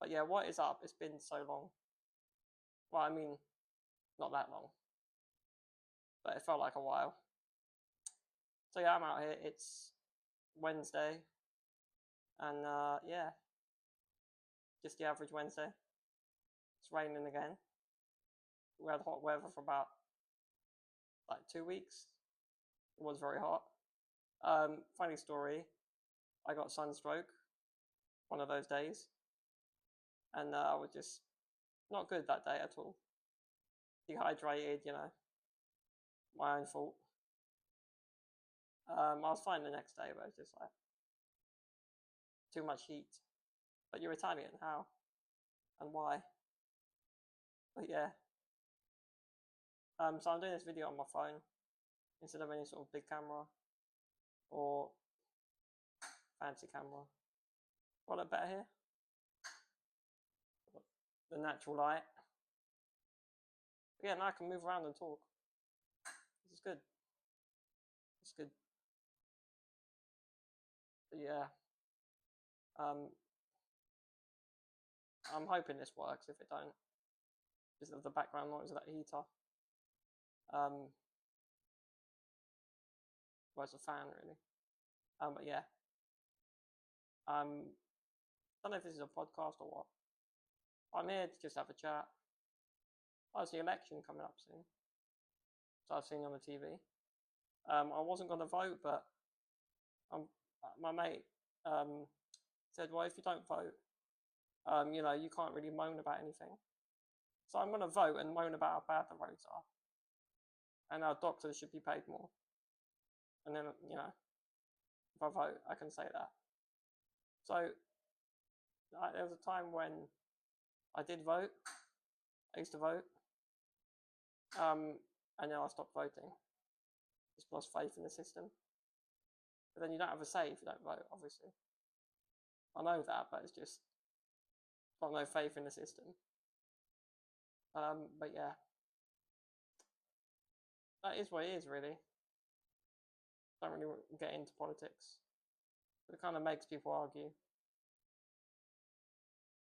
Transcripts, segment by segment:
But yeah, what is up? It's been so long. Well, I mean, not that long, but it felt like a while. So yeah, I'm out here. It's Wednesday, and yeah, just the average Wednesday. It's raining again. We had hot weather for about like 2 weeks. It was very hot. Funny story. I got sunstroke one of those days, and I was just not good that day at all. Dehydrated, my own fault. I was fine the next day, but it's just like too much heat. But you're Italian, how and why? But yeah. So I'm doing this video on my phone instead of any sort of big camera or fancy camera. Got it better here? The natural light. But yeah, now I can move around and talk. This is good. It's good. But yeah. I'm hoping this works. If it don't, because of the background noise of that heater. Well, it's a fan really. But yeah. I don't know if this is a podcast or what. I'm here to just have a chat. There's the election coming up soon, so I've seen on the TV. I wasn't going to vote, but my mate said, well, if you don't vote, you can't really moan about anything. So I'm going to vote and moan about how bad the roads are, and our doctors should be paid more. And then, if I vote, I can say that. So there was a time when I did vote. I used to vote, and then I stopped voting. Just lost faith in the system. But then you don't have a say if you don't vote, obviously. I know that, but it's just got no faith in the system. But yeah, that is what it is, really. Don't really get into politics. It kind of makes people argue.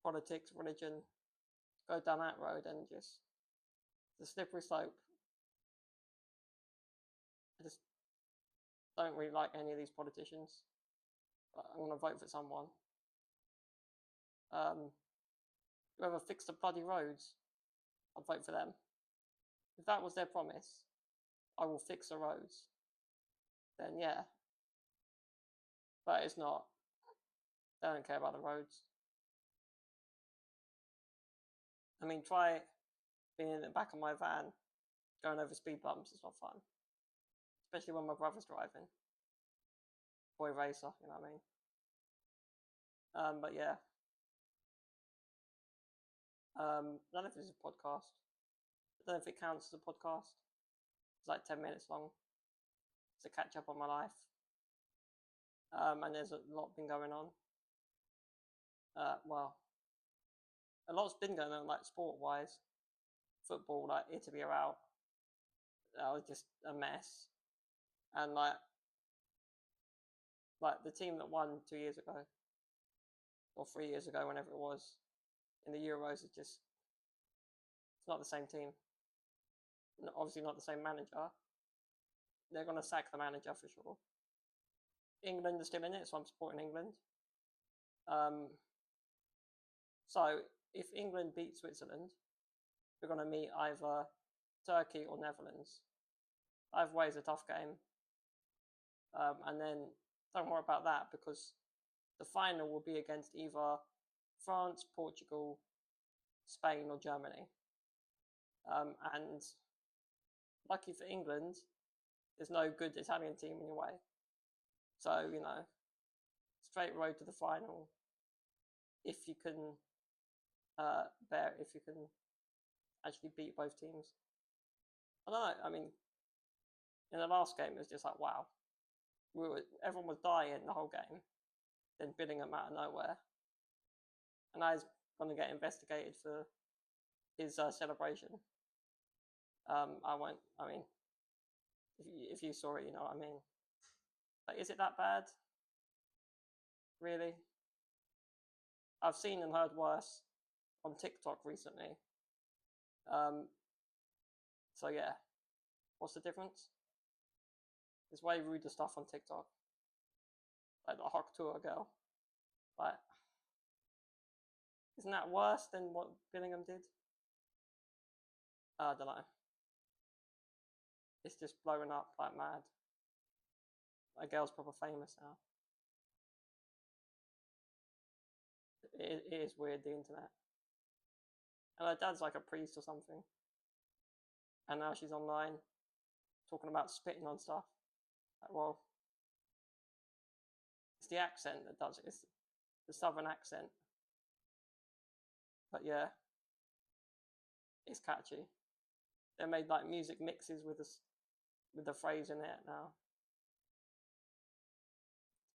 Politics, religion, go down that road and just the slippery slope. I just don't really like any of these politicians. But I'm going to vote for someone. Whoever fixed the bloody roads, I'd vote for them. If that was their promise, I will fix the roads, then yeah. But it's not. They don't care about the roads. I mean, try being in the back of my van, going over speed bumps. It's not fun. Especially when my brother's driving. Boy racer, you know what I mean? But yeah. None of this is a podcast. I don't know if it counts as a podcast. It's like 10 minutes long. It's a catch up on my life. And there's a lot been going on. Well, a lot's been going on, like sport-wise. Football, like Italy are out. That was just a mess. And like the team that won 2 years ago, or 3 years ago, whenever it was, in the Euros, it's not the same team. Obviously not the same manager. They're going to sack the manager for sure. England are still in it, so I'm supporting England. So if England beat Switzerland, we're going to meet either Turkey or Netherlands. Either way is a tough game. And then don't worry about that, because the final will be against either France, Portugal, Spain, or Germany. And lucky for England, there's no good Italian team in your way. So, straight road to the final. If you can if you can actually beat both teams. I don't know, I mean, in the last game, it was just like, wow. Everyone was dying the whole game. Then Billingham out of nowhere. And now he's going to get investigated for his celebration. If you saw it, you know what I mean. But is it that bad? Really? I've seen and heard worse on TikTok recently. So yeah, what's the difference? There's way ruder stuff on TikTok, like the Hawk Tour girl. Like, isn't that worse than what Billingham did? I don't know. It's just blowing up like mad. That girl's proper famous now. It is weird, the internet. And her dad's like a priest or something. And now she's online talking about spitting on stuff. Like, well, it's the accent that does it. It's the southern accent. But yeah, it's catchy. They made like music mixes with the phrase in it now.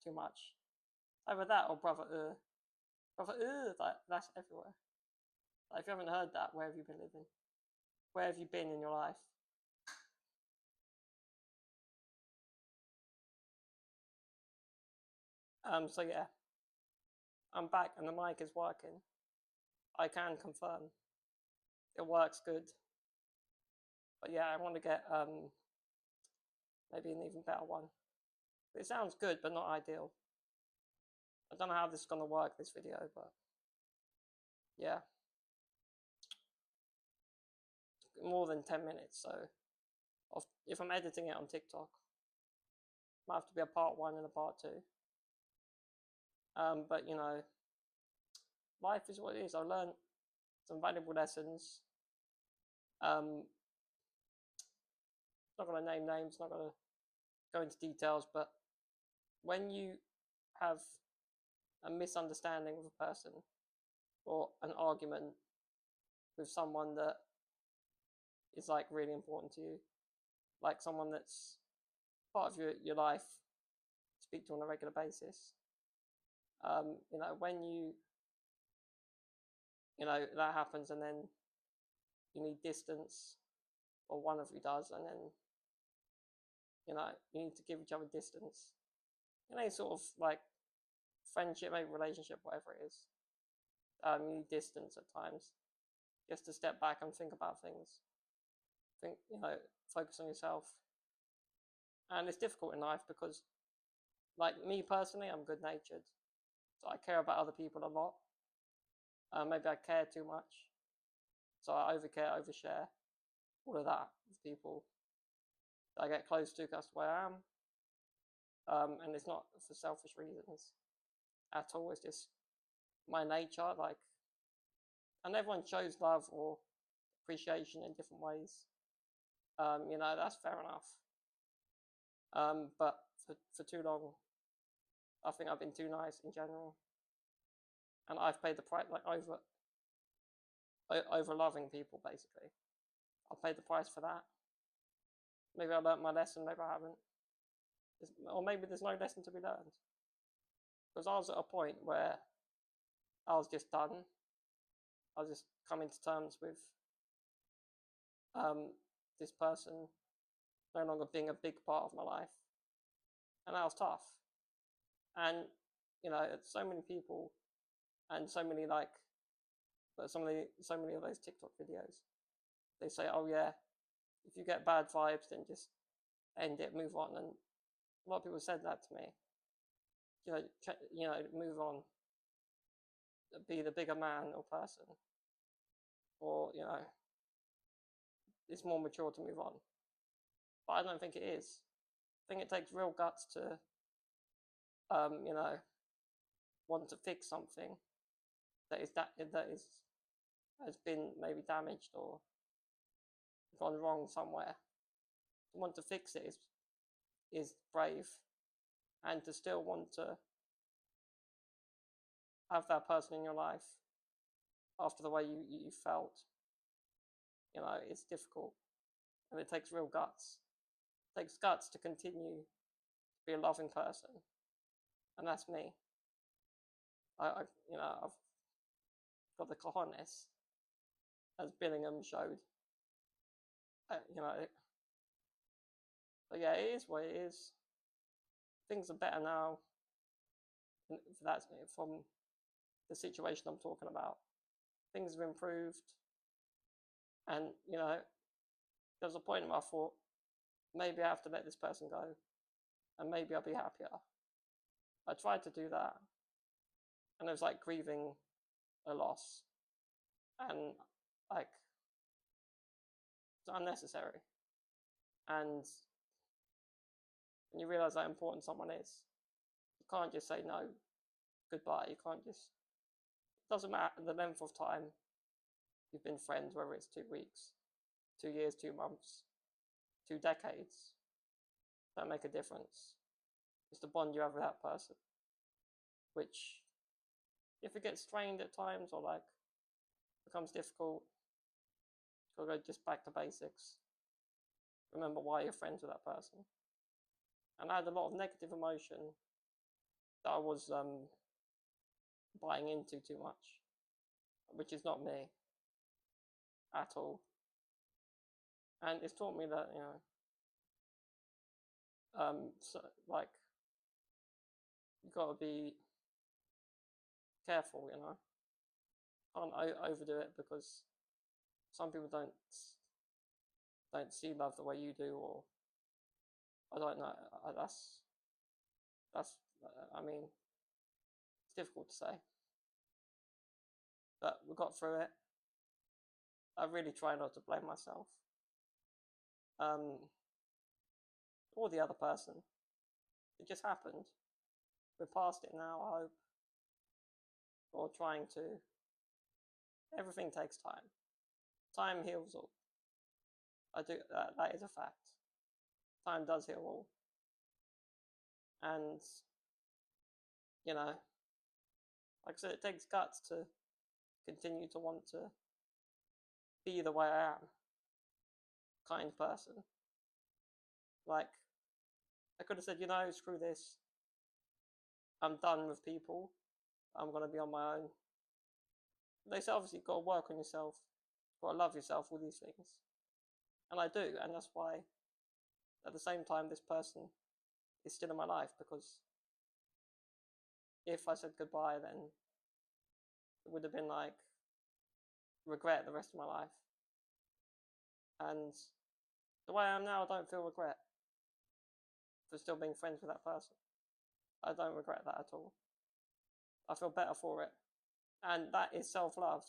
Too much. Either that or brother. Brother, that's everywhere. Like, if you haven't heard that, where have you been living? Where have you been in your life? So yeah, I'm back and the mic is working. I can confirm it works good. But yeah, I want to get maybe an even better one. It sounds good, but not ideal. I don't know how this is gonna work, this video, but yeah, more than 10 minutes. So if I'm editing it on TikTok, it might have to be a part 1 and a part 2. But you know, life is what it is. I learned some valuable lessons. Not gonna name names, not gonna go into details, but when you have a misunderstanding with a person or an argument with someone that is like really important to you, like someone that's part of your life, speak to on a regular basis, you know, when you know that happens and then you need distance, or one of you does, and then you know you need to give each other distance, you know, sort of like friendship, maybe relationship, whatever it is. You need distance at times, just to step back and think about things. Think, you know, focus on yourself. And it's difficult in life because, like me personally, I'm good natured, so I care about other people a lot. Maybe I care too much, so I overcare, overshare, all of that with people that I get close to. That's the way I am, and it's not for selfish reasons at all. It's just my nature. Like, and everyone shows love or appreciation in different ways. You know, that's fair enough. But for too long, I think I've been too nice in general, and I've paid the price, like over loving people. Basically, I've paid the price for that. Maybe I learned my lesson. Maybe I haven't, or maybe there's no lesson to be learned. Because I was at a point where I was just done. I was just coming to terms with this person no longer being a big part of my life, and that was tough. And you know, so many people, and so many like, so many of those TikTok videos, they say, "Oh yeah, if you get bad vibes, then just end it, move on." And a lot of people said that to me. You know, move on, be the bigger man or person, or you know, it's more mature to move on. But I don't think it is. I think it takes real guts to, you know, want to fix something that has been maybe damaged or gone wrong somewhere. To want to fix it is brave, and to still want to have that person in your life after the way you felt, you know, it's difficult, and it takes real guts. It takes guts to continue to be a loving person, and that's me. You know, I've got the cojones, as Billingham showed. You know, but yeah, it is what it is. Things are better now. That's from the situation I'm talking about. Things have improved, and there was a point where I thought, maybe I have to let this person go, and maybe I'll be happier. I tried to do that, and it was like grieving a loss, and like it's unnecessary. And when you realize how important someone is, you can't just say no, goodbye. You can't just. It doesn't matter the length of time you've been friends, whether it's 2 weeks, 2 years, 2 months, 2 decades. Don't make a difference. It's the bond you have with that person, which, if it gets strained at times or like becomes difficult, you've got to go just back to basics. Remember why you're friends with that person. And I had a lot of negative emotion that I was buying into too much, which is not me at all. And it's taught me that, so, like, you got to be careful, Can't overdo it, because some people don't see love the way you do, or I don't know. That's I mean, it's difficult to say, but we got through it. I really try not to blame myself, or the other person. It just happened. We're past it now, I hope, or trying to. Everything takes time. Time heals all. That is a fact. Time does heal all. And, like I said, it takes guts to continue to want to be the way I am. Kind person. Like, I could have said, screw this. I'm done with people. I'm going to be on my own. They say, obviously, you've got to work on yourself. You've got to love yourself, all these things. And I do, and that's why, at the same time, this person is still in my life, because if I said goodbye, then it would have been like regret the rest of my life. And the way I am now, I don't feel regret for still being friends with that person. I don't regret that at all. I feel better for it. And that is self-love.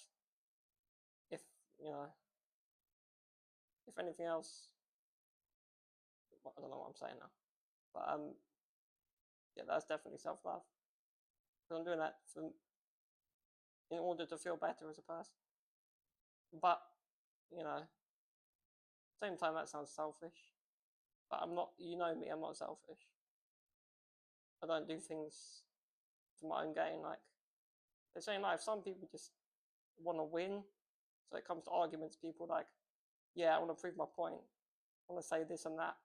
If anything else, I don't know what I'm saying now. But yeah, that's definitely self-love. Because I'm doing that in order to feel better as a person. But, same time, that sounds selfish. But I'm not, me, I'm not selfish. I don't do things for my own gain. Like, they say in life, some people just want to win. So it comes to arguments, people like, yeah, I want to prove my point. I want to say this and that,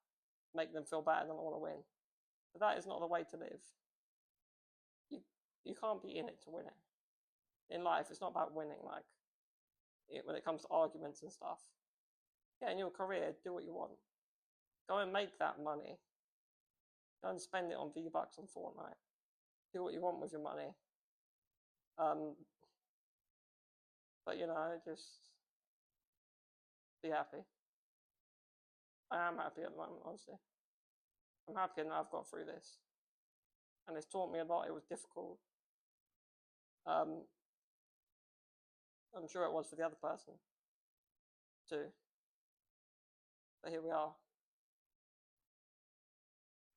make them feel better than I want to win. But that is not the way to live. You can't be in it to win it. In life, it's not about winning. Like, when it comes to arguments and stuff. Yeah, in your career, do what you want. Go and make that money. Go and spend it on V-Bucks on Fortnite. Do what you want with your money. But just be happy. I am happy at the moment, honestly. I'm happy that I've got through this. And it's taught me a lot. It was difficult. I'm sure it was for the other person too. But here we are.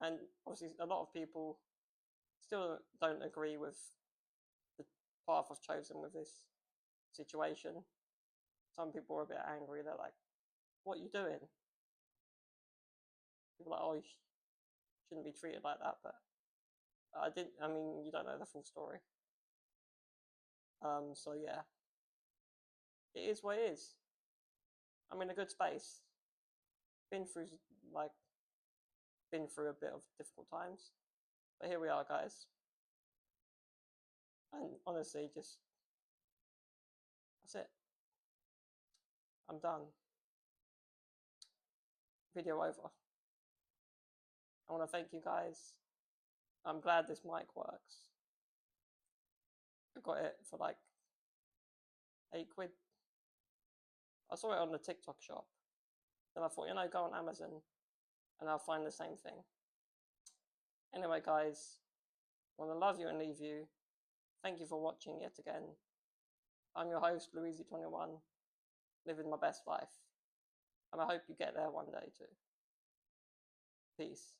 And obviously a lot of people still don't agree with the path I've chosen with this situation. Some people are a bit angry. They're like, what are you doing? People are like, oh, you shouldn't be treated like that. But you don't know the full story. So yeah, it is what it is. I'm in a good space. Been through a bit of difficult times, but here we are, guys. And honestly, that's it. I'm done. Video over. I want to thank you guys. I'm glad this mic works. got it for like £8. I saw it on the TikTok shop. Then I thought, go on Amazon and I'll find the same thing. Anyway, guys, I want to love you and leave you. Thank you for watching yet again. I'm your host, Louisi21, living my best life. And I hope you get there one day too. Peace.